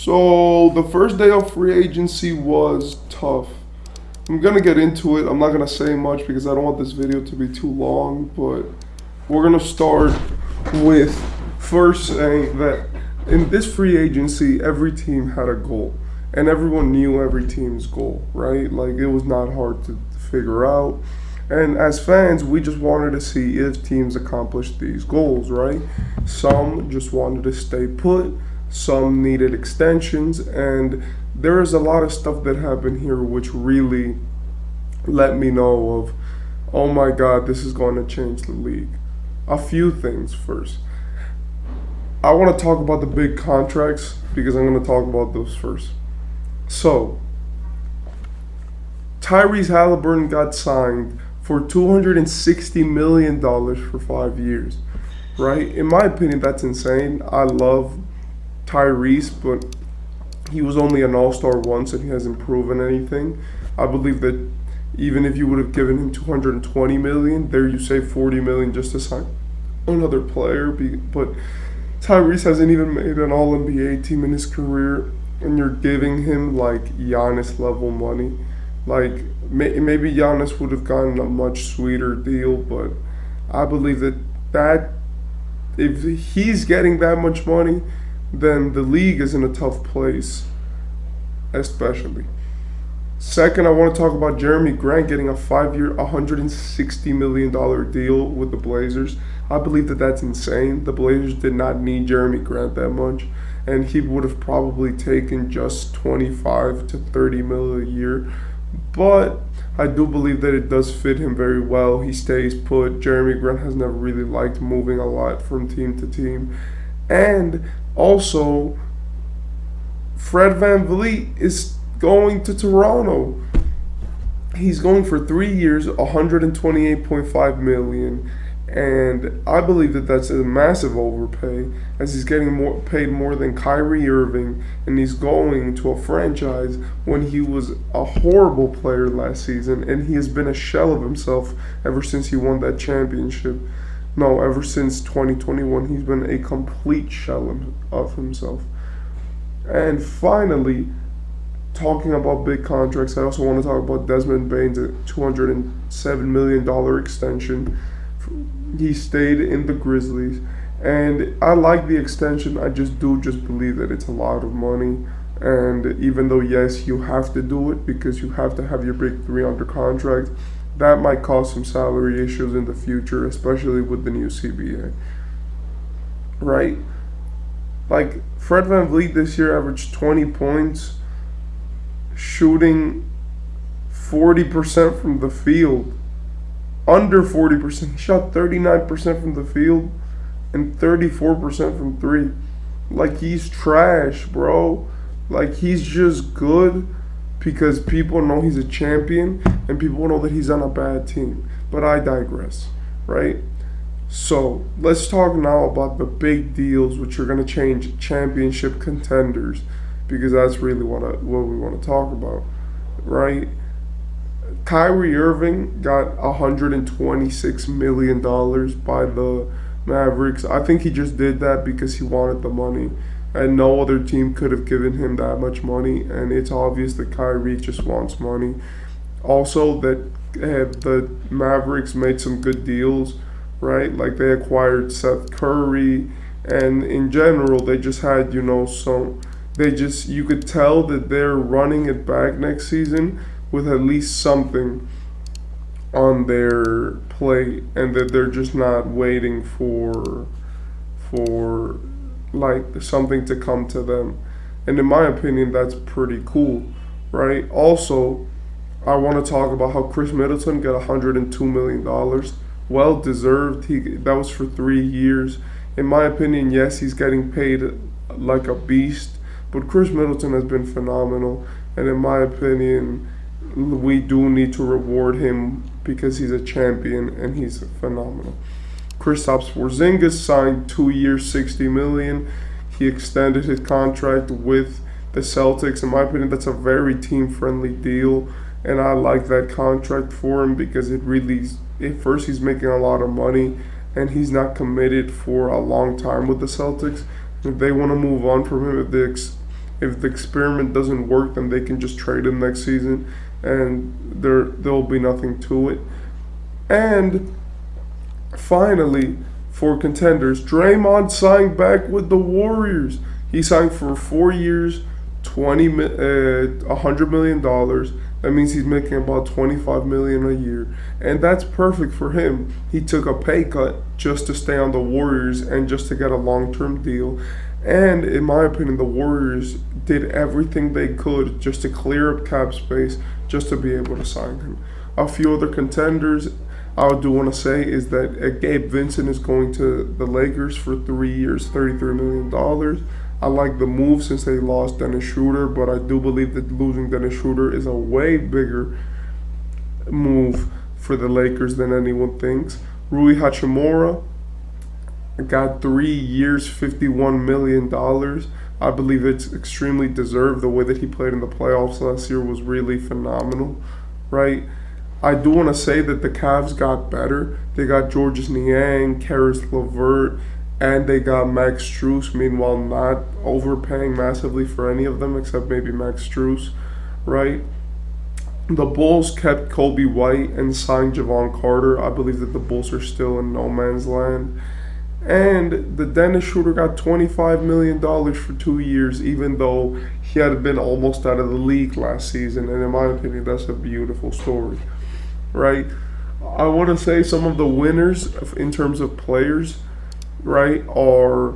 So the first day of free agency was tough. I'm gonna get into it. I'm not gonna say much because I don't want this video to be too long, but we're gonna start with first saying that in this free agency, every team had a goal, and everyone knew every team's goal, right? Like it was not hard to figure out. And as fans, we just wanted to see if teams accomplished these goals, right? Some just wanted to stay put, some needed extensions, and there is a lot of stuff that happened here which really let me know of, oh my God, this is going to change the league. A few things first. I want to talk about the big contracts because I'm going to talk about those first. So, Tyrese Halliburton got signed for $260 million for 5 years, right? In my opinion, that's insane. I love Tyrese, but he was only an all-star once and he hasn't proven anything. I believe that even if you would have given him $220 million, there you save $40 million just to sign another player. But Tyrese hasn't even made an All-NBA team in his career, and you're giving him like Giannis level money. Like maybe Giannis would have gotten a much sweeter deal, but I believe that if he's getting that much money, then the league is in a tough place, especially. Second, I want to talk about Jeremy Grant getting a 5-year, $160 million deal with the Blazers. I believe that that's insane. The Blazers did not need Jeremy Grant that much, and he would have probably taken just 25 to 30 mil a year. But I do believe that it does fit him very well. He stays put. Jeremy Grant has never really liked moving a lot from team to team. And also, Fred VanVleet is going to Toronto. He's going for 3 years, $128.5 million, and I believe that that's a massive overpay, as he's getting paid more than Kyrie Irving, and he's going to a franchise when he was a horrible player last season, and he has been a shell of himself ever since he won that championship. No, ever since 2021, he's been a complete shell of himself. And finally, talking about big contracts, I also want to talk about Desmond Bane's $207 million extension. He stayed in the Grizzlies, and I like the extension. I just believe that it's a lot of money. And even though, yes, you have to do it because you have to have your big three under contract, that might cause some salary issues in the future, especially with the new CBA. Right? Like, Fred VanVleet this year averaged 20 points, shooting 40% from the field. Under 40%. He shot 39% from the field and 34% from three. Like, he's trash, bro. Like, he's just good because people know he's a champion and people know that he's on a bad team. But I digress, right? So, let's talk now about the big deals which are going to change championship contenders, because that's really what we want to talk about, right? Kyrie Irving got $126 million by the Mavericks. I think he just did that because he wanted the money, and no other team could have given him that much money, and it's obvious that Kyrie just wants money. Also, that the Mavericks made some good deals, right? Like, they acquired Seth Curry, and in general, they just had, you could tell that they're running it back next season with at least something on their plate, and that they're just not waiting for like something to come to them. And in my opinion, that's pretty cool, right? Also, I want to talk about how Chris Middleton got $102 million. Well deserved. That was for 3 years. In my opinion, yes, he's getting paid like a beast, but Chris Middleton has been phenomenal, and in my opinion, we do need to reward him because he's a champion and he's phenomenal. Kristaps Porzingis signed 2 years, $60 million. He extended his contract with the Celtics. In my opinion, that's a very team-friendly deal, and I like that contract for him because at first he's making a lot of money, and he's not committed for a long time with the Celtics. If they want to move on from him, If the experiment doesn't work, then they can just trade him next season, and there'll be nothing to it. And finally, for contenders, Draymond signed back with the Warriors. He signed for 4 years, $100 million. That means he's making about 25 million a year, and that's perfect for him. He took a pay cut just to stay on the Warriors and just to get a long-term deal. And in my opinion, the Warriors did everything they could just to clear up cap space, just to be able to sign him. A few other contenders I do want to say is that Gabe Vincent is going to the Lakers for 3 years, $33 million. I like the move since they lost Dennis Schroeder, but I do believe that losing Dennis Schroeder is a way bigger move for the Lakers than anyone thinks. Rui Hachimura got 3 years, $51 million. I believe it's extremely deserved. The way that he played in the playoffs last year was really phenomenal, right? I do want to say that the Cavs got better. They got Georges Niang, Karis LeVert, and they got Max Strus, meanwhile not overpaying massively for any of them except maybe Max Strus, right? The Bulls kept Kobe White and signed Javon Carter. I believe that the Bulls are still in no man's land. And the Dennis Schroeder got $25 million for 2 years, even though he had been almost out of the league last season. And in my opinion, that's a beautiful story, right? I want to say some of the winners in terms of players, right, are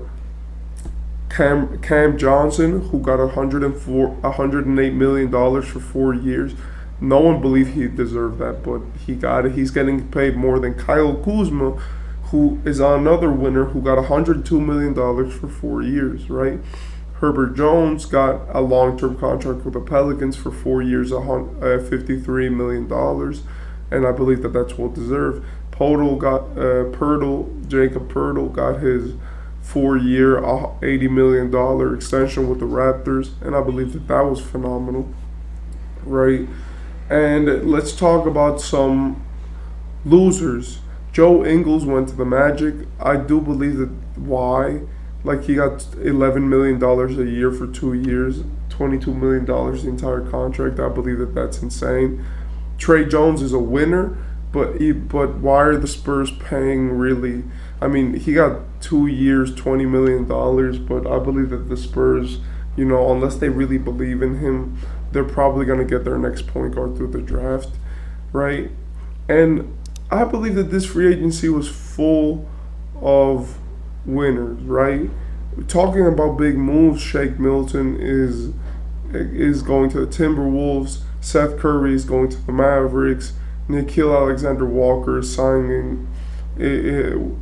Cam Johnson, who got $108 million for 4 years. No one believed he deserved that, but he got it. He's getting paid more than Kyle Kuzma, who is another winner, who got $102 million for 4 years, right? Herbert Jones got a long-term contract with the Pelicans for 4 years, $53 million, and I believe that that's well deserved. Jacob Pirtle got his 4-year, $80 million extension with the Raptors, and I believe that that was phenomenal, right? And let's talk about some losers. Joe Ingles went to the Magic. I do believe that why? Like, he got $11 million a year for 2 years, $22 million the entire contract. I believe that that's insane. Trey Jones is a winner, but why are the Spurs paying really? I mean, he got 2 years, $20 million, but I believe that the Spurs, unless they really believe in him, they're probably going to get their next point guard through the draft, right? And I believe that this free agency was full of winners, right? Talking about big moves, Shake Milton is going to the Timberwolves. Seth Curry is going to the Mavericks. Nickeil Alexander-Walker is signing with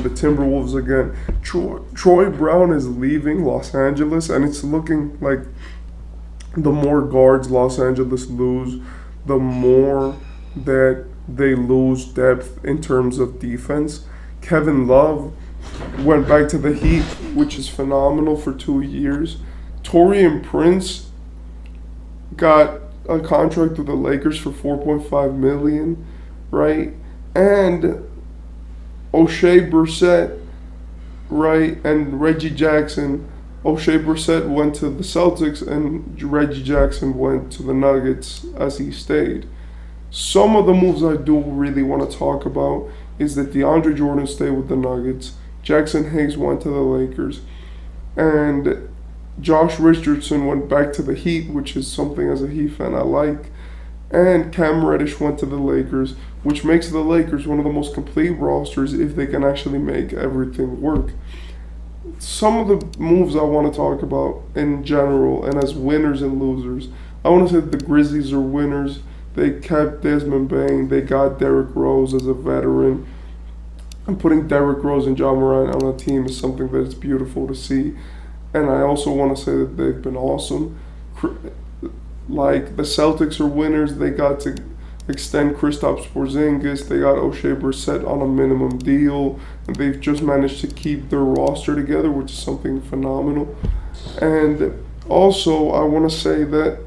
the Timberwolves again. Troy Brown is leaving Los Angeles, and it's looking like the more guards Los Angeles lose, the more that they lose depth in terms of defense. Kevin Love went back to the Heat, which is phenomenal, for 2 years. Taurean Prince got a contract with the Lakers for $4.5 million, right? And O'Shea Brissett, right, and Reggie Jackson. O'Shea Brissett went to the Celtics, and Reggie Jackson went to the Nuggets as he stayed. Some of the moves I do really want to talk about is that DeAndre Jordan stayed with the Nuggets, Jackson Hayes went to the Lakers, and Josh Richardson went back to the Heat, which is something as a Heat fan I like, and Cam Reddish went to the Lakers, which makes the Lakers one of the most complete rosters if they can actually make everything work. Some of the moves I want to talk about in general and as winners and losers, I want to say that the Grizzlies are winners. They kept Desmond Bain. They got Derrick Rose as a veteran. And putting Derrick Rose and John Morant on a team is something that is beautiful to see. And I also want to say that they've been awesome. Like, the Celtics are winners. They got to extend Kristaps Porzingis. They got O'Shea Brissett on a minimum deal. And they've just managed to keep their roster together, which is something phenomenal. And also, I want to say that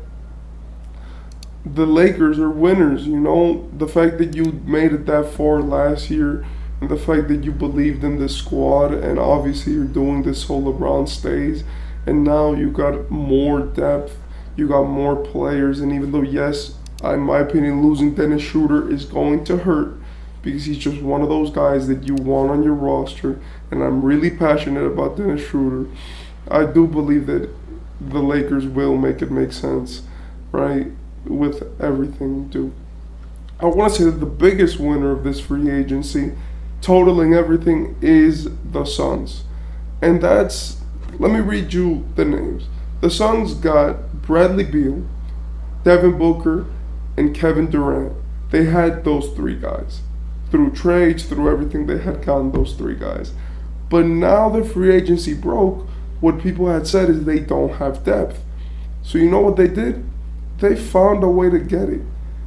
the Lakers are winners. The fact that you made it that far last year, and the fact that you believed in this squad, and obviously you're doing this whole LeBron stays, and now you got more depth, you got more players, and even though yes, in my opinion, losing Dennis Schroeder is going to hurt because he's just one of those guys that you want on your roster, and I'm really passionate about Dennis Schroeder. I do believe that the Lakers will make it make sense, right, with everything do. I want to say that the biggest winner of this free agency, totaling everything, is the Suns. And that's, let me read you the names. The Suns got Bradley Beal, Devin Booker, and Kevin Durant. They had those three guys. Through trades, through everything, they had gotten those three guys. But now the free agency broke, what people had said is they don't have depth. So you know what they did? They found a way to get it.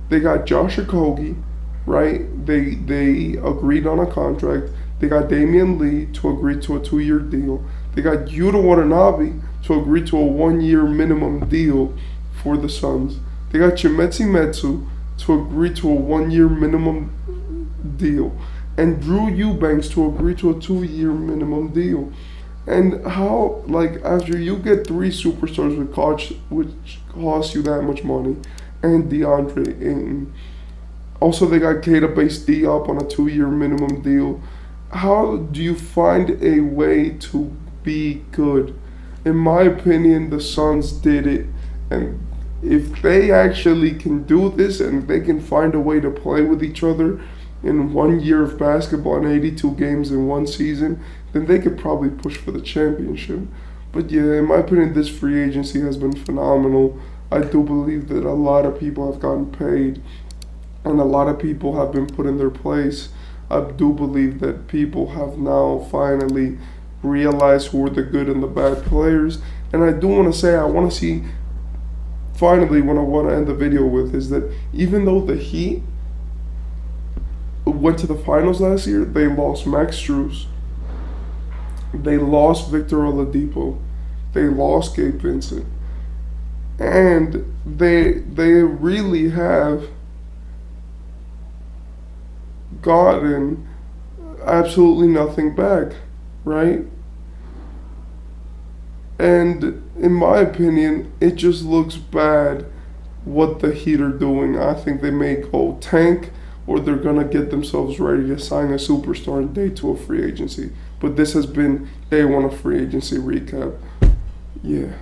They got Josh Okogie, right? They agreed on a contract. They got Damian Lee to agree to a 2-year deal. They got Yuta Watanabe to agree to a 1-year minimum deal for the Suns. They got Chimezie Metu to agree to a 1-year minimum deal. And Drew Eubanks to agree to a 2-year minimum deal. And how, like, after you get three superstars which cost you that much money, and DeAndre Ayton. Also, they got Keita Bates-Diop on a 2-year minimum deal. How do you find a way to be good? In my opinion, the Suns did it. And if they actually can do this and they can find a way to play with each other in 1 year of basketball and 82 games in one season, then they could probably push for the championship. But yeah, in my opinion, this free agency has been phenomenal. I do believe that a lot of people have gotten paid and a lot of people have been put in their place. I do believe that people have now finally realized who are the good and the bad players. And I do want to say, I want to see, finally, what I want to end the video with is that even though the Heat went to the finals last year, they lost Max Strus, they lost Victor Oladipo, they lost Gabe Vincent. And they really have gotten absolutely nothing back, right? And in my opinion, it just looks bad what the Heat are doing. I think they may go tank or they're going to get themselves ready to sign a superstar in day 2 of free agency. But this has been day 1 of free agency recap. Yeah.